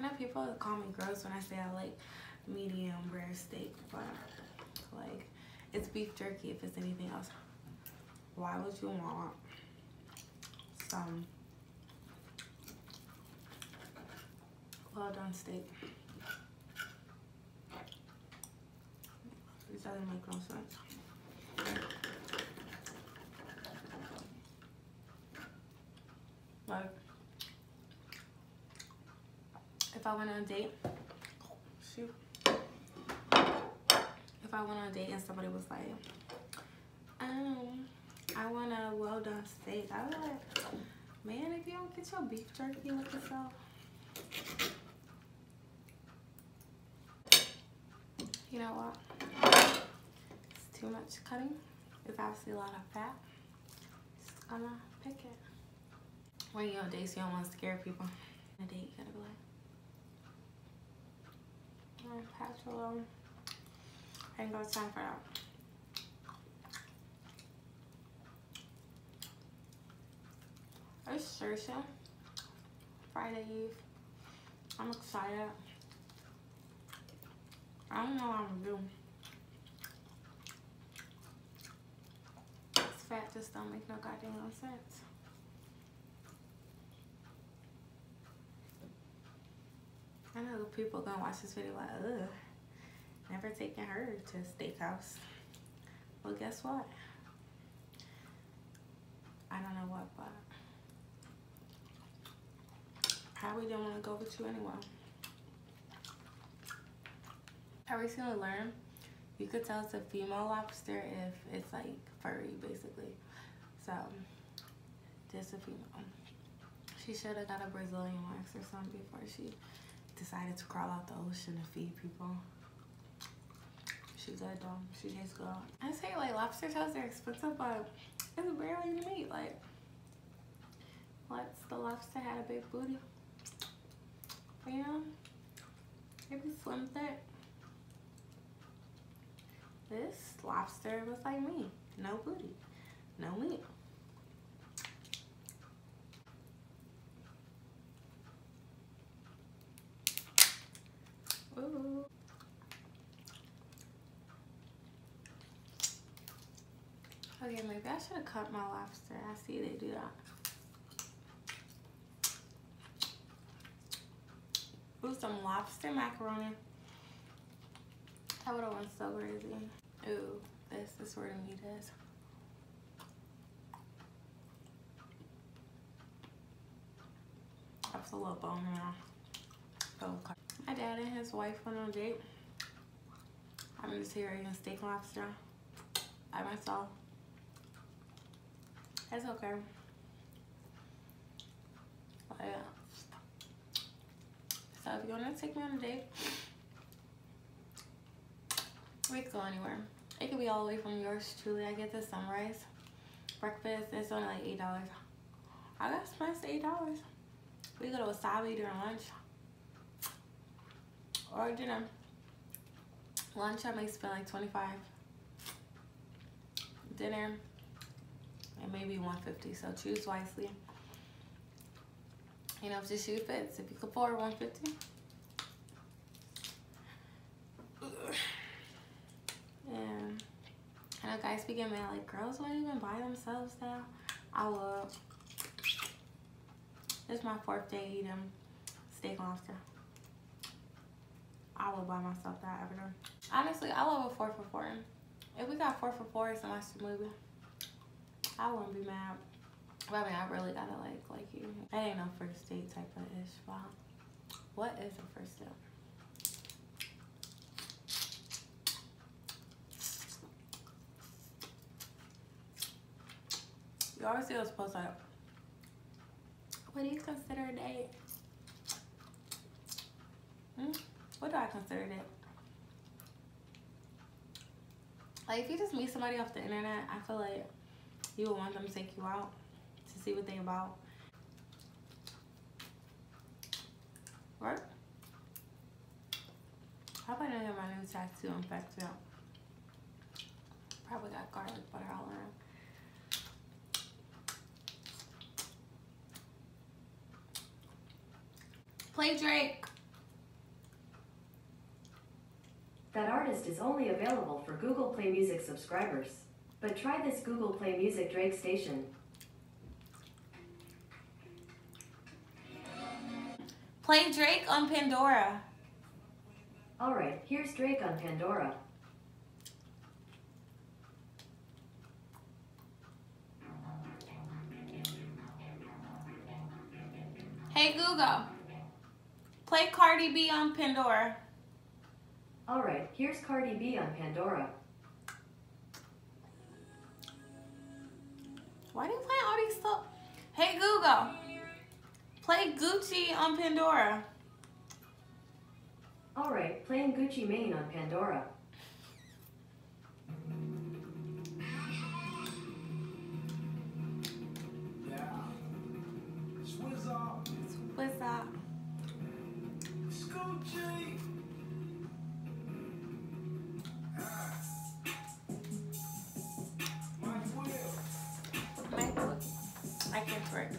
know people call me gross when I say I like medium rare steak, but like it's beef jerky if it's anything else. Why would you want some well done steak? It doesn't make no sense. Like, if I went on a date, shoot. If I went on a date and somebody was like, I want a well done steak, I was like, man, if you don't get your beef jerky with yourself. You know what? It's too much cutting. It's obviously a lot of fat. Just gonna pick it. When you're on dates, you don't want to scare people. On a date, you gotta be like, patch a little. I ain't got time for that. It's Thursday, Friday Eve. I'm excited. I don't know what I'm gonna do. This fat just don't make no goddamn sense. I know the people gonna watch this video like, ugh, never taking her to a steakhouse. Well, guess what? I don't know what, but probably didn't want to go with you anyway. I recently learned you could tell it's a female lobster if it's like furry, basically. So, this a female. She should have got a Brazilian wax or something before she decided to crawl out the ocean to feed people. She's good though. She tastes good. I say like lobster tails are expensive, but it's barely meat. Like, what's the lobster had a big booty? You know, maybe slim thick. This lobster was like me, no booty, no meat. Ooh. Okay, maybe I should have cut my lobster. I see they do that. Ooh, some lobster macaroni. That would have went so crazy. Ooh, this is where the meat is. That's a little bone now. Okay. My dad and his wife went on a date. I'm just here eating steak and lobster by myself. It's okay. But yeah. So if you want to take me on a date, we could go anywhere. It could be all the way from yours truly. I get the sunrise breakfast. It's only like $8. I got spent $8. We go to Wasabi during lunch or dinner. Lunch I may spend like $25. Dinner and maybe $150. So choose wisely. You know, if the shoe fits, if you can afford $150. And I know guys be getting mad like girls won't even buy themselves now. I would. This is my 4th day eating steak and lobster. I would buy myself that every day. Honestly, I love a 4 for $4. If we got 4 for $4 and watch the movie, I wouldn't be mad. But I mean, I really gotta like you. That ain't no first date type of ish. Wow. What is a first date? You always see those posts like, what do you consider a date? What do I consider a date? Like, if you just meet somebody off the internet, I feel like you would want them to take you out to see what they about. Right? I hope I didn't get my new tattoo infected. Probably got garlic butter all around. Play Drake. That artist is only available for Google Play Music subscribers. But try this Google Play Music Drake station. Play Drake on Pandora. Alright, here's Drake on Pandora. Hey Google, play Cardi B on Pandora. Alright, here's Cardi B on Pandora. Why do you play all these stuff? Hey Google, play Gucci on Pandora. Alright, playing Gucci Mane on Pandora. What's that? Scoochie. I can't work.